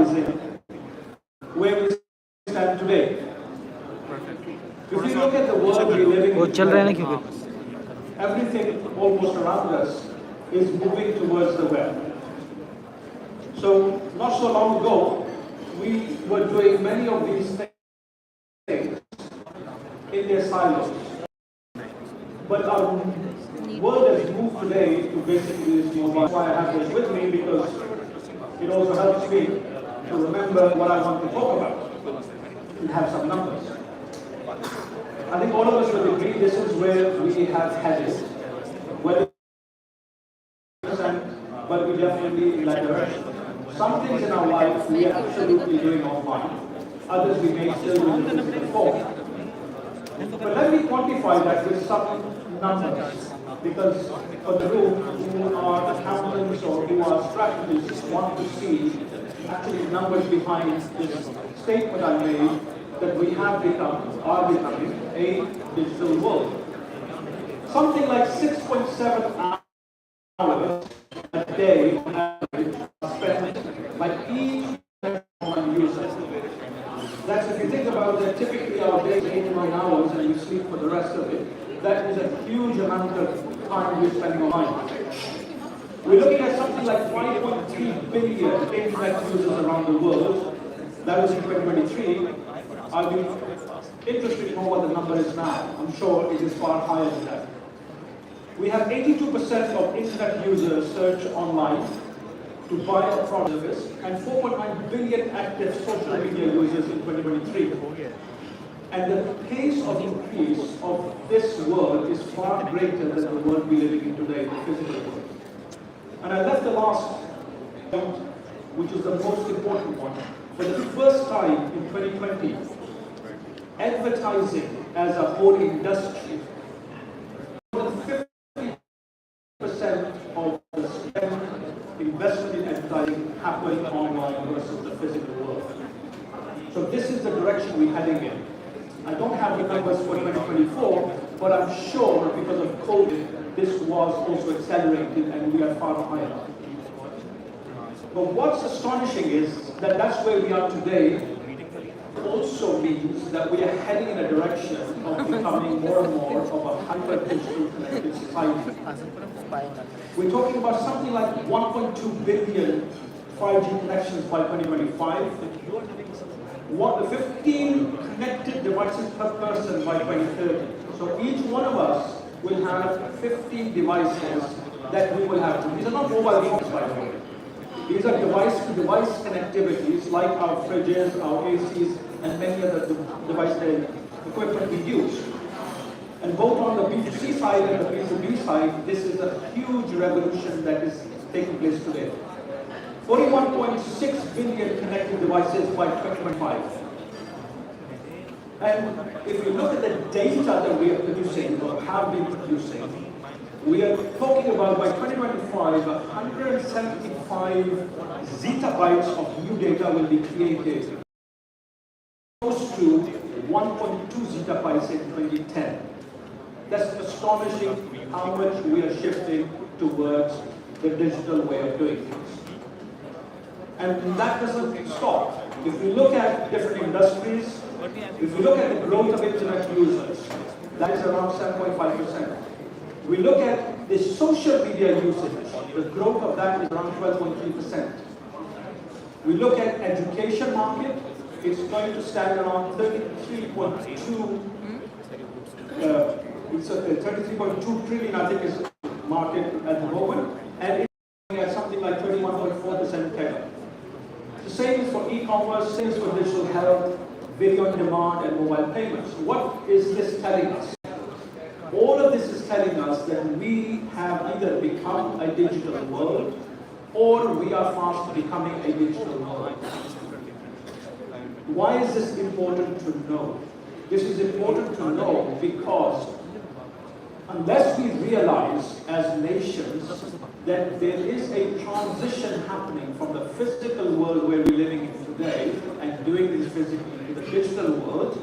where we stand today. If we look at the world we live in today, everything almost around us is moving towards the web. So not so long ago, we were doing many of these things in their silos. But our world has moved today to basically this mobile. That's why I have this with me, because it also helps me to remember what I want to talk about and have some numbers. I think all of us will agree this is where we have headed. Whether but we definitely in that direction. Some things in our life we are absolutely doing offline. Others we may still do in the physical form. But let me quantify that with some numbers, because for the room who are accountants or who are strategists want to see actually numbers behind this statement I made that we have become, are becoming a digital world. Something like 6.7 hours a day on average are spent by each online user. That's, if you think about it, typically our day is 8 to 9 hours and we sleep for the rest of it. That is a huge amount of time we're spending online. We're looking at something like 5.3 billion internet users around the world. That was in 2023. I'll be interested to know what the number is now. I'm sure it is far higher than that. We have 82% of internet users search online to buy a product service, and 4.9 billion active social media users in 2023. And the pace of increase of this world is far greater than the world we're living in today, the physical world. And I left the last point, which is the most important one. For the first time in 2020, advertising as a whole industry, more than 50% of the spend investment in advertising happening online versus the physical world. So this is the direction we're heading in. I don't have the numbers for 2024, but I'm sure because of COVID, this was also accelerated and we are far higher. But what's astonishing is that that's where we are today also means that we are heading in a direction of becoming more and more of a hyper-digital connected society. We're talking about something like 1.2 billion 5G connections by 2025. What, 15 connected devices per person by 2030. So each one of us will have 15 devices that we will have. These are not mobile phones, by the way. These are device-to-device connectivities like our fridges, our ACs, and many other device equipment we use. And both on the B2C side and the B2B side, this is a huge revolution that is taking place today. 41.6 billion connected devices by 2025. And if you look at the data that we are producing or have been producing, we are talking about by 2025, 175 zettabytes of new data will be created, close to 1.2 zettabytes in 2010. That's astonishing how much we are shifting towards the digital way of doing things. And that doesn't stop. If we look at different industries, if we look at the growth of internet users, that is around 7.5%. We look at the social media usage, the growth of that is around 12.3%. We look at education market, it's going to stand around 33.2, it's a 33.2 trillion, I think, is market at the moment, and it's going at something like 21.4% CAGR. The same is for e-commerce, same is for digital health, video on demand, and mobile payments. What is this telling us? All of this is telling us that we have either become a digital world or we are fast becoming a digital world. Why is this important to know? This is important to know because unless we realize as nations that there is a transition happening from the physical world where we're living in today and doing this physically to the digital world,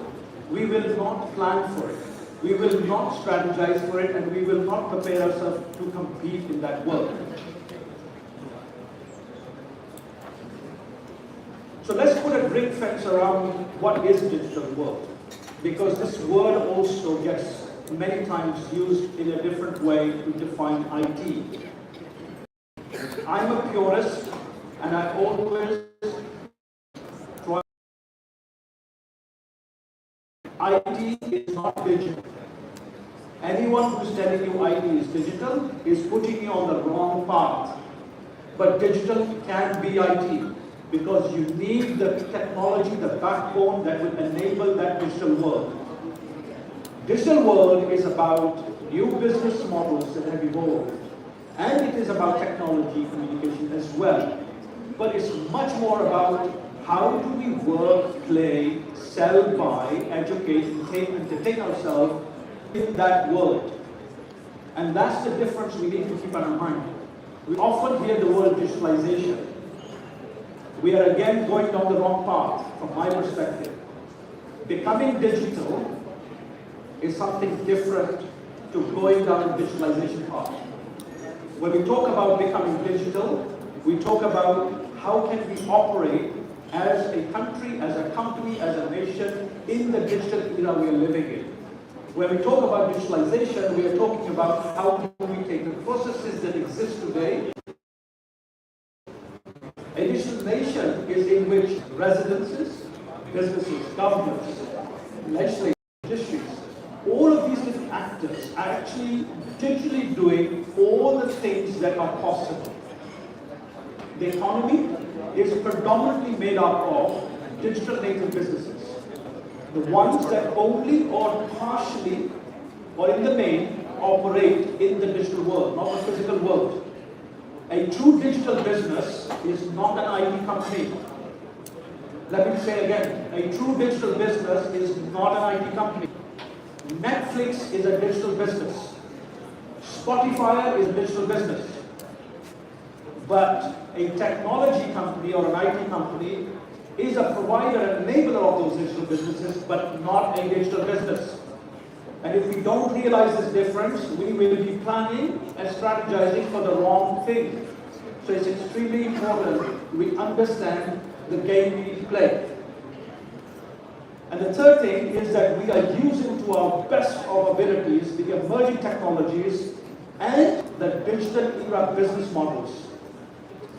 we will not plan for it. We will not strategize for it, and we will not prepare ourselves to compete in that world. So let's put a ring fence around what is digital world, because this word also gets many times used in a different way to define IT. I'm a purist, and I always try. IT is not digital. Anyone who's telling you IT is digital is putting you on the wrong path. But digital can be IT, because you need the technology, the backbone that will enable that digital world. Digital world is about new business models that have evolved, and it is about technology communication as well. But it's much more about how do we work, play, sell, buy, educate, and entertain ourselves in that world. And that's the difference we need to keep in our mind. We often hear the word digitalization. We are again going down the wrong path from my perspective. Becoming digital is something different to going down the digitalization path. When we talk about becoming digital, we talk about how can we operate as a country, as a company, as a nation in the digital era we are living in. When we talk about digitalization, we are talking about how can we take the processes that exist today. A digital nation is in which residences, businesses, governments, legislators, judiciaries, all of these different actors are actually digitally doing all the things that are possible. The economy is predominantly made up of digital native businesses. The ones that only or partially or in the main operate in the digital world, not the physical world. A true digital business is not an IT company. Let me say again, a true digital business is not an IT company. Netflix is a digital business. Spotify is a digital business. But a technology company or an IT company is a provider and enabler of those digital businesses, but not a digital business. And if we don't realize this difference, we will be planning and strategizing for the wrong thing. So it's extremely important we understand the game we play. And the third thing is that we are using to our best of abilities the emerging technologies and the digital era business models.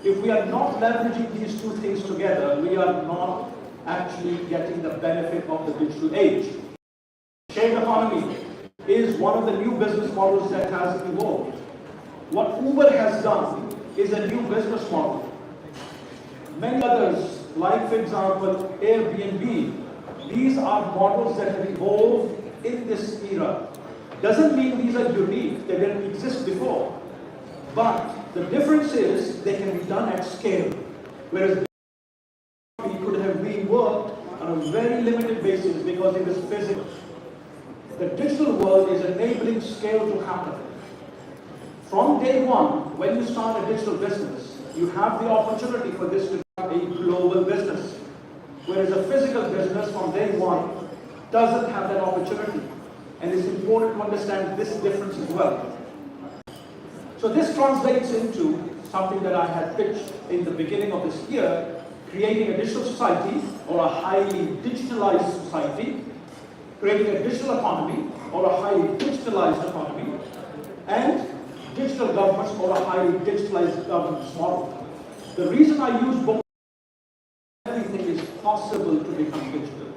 If we are not leveraging these two things together, we are not actually getting the benefit of the digital age. Shared economy is one of the new business models that has evolved. What Uber has done is a new business model. Many others, like for example Airbnb, these are models that have evolved in this era. Doesn't mean these are unique, they didn't exist before. But the difference is they can be done at scale, whereas we could have been worked on a very limited basis because it was physical. The digital world is enabling scale to happen. From day one, when you start a digital business, you have the opportunity for this to become a global business. Whereas a physical business from day one doesn't have that opportunity. And it's important to understand this difference as well. So this translates into something that I had pitched in the beginning of this year, creating a digital society or a highly digitalized society, creating a digital economy or a highly digitalized economy, and digital governments or a highly digitalized governance model. The reason I use both, everything is possible to become digital.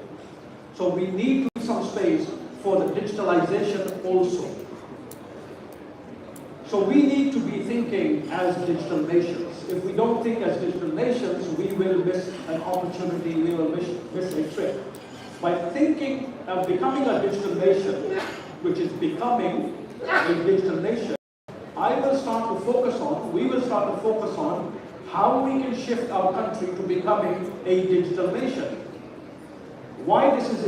So we need to leave some space for the digitalization also. So we need to be thinking as digital nations. If we don't think as digital nations, we will miss an opportunity, we will miss a trick. By thinking of becoming a digital nation, which is becoming a digital nation, we will start to focus on how we can shift our country to becoming a digital nation. Why this is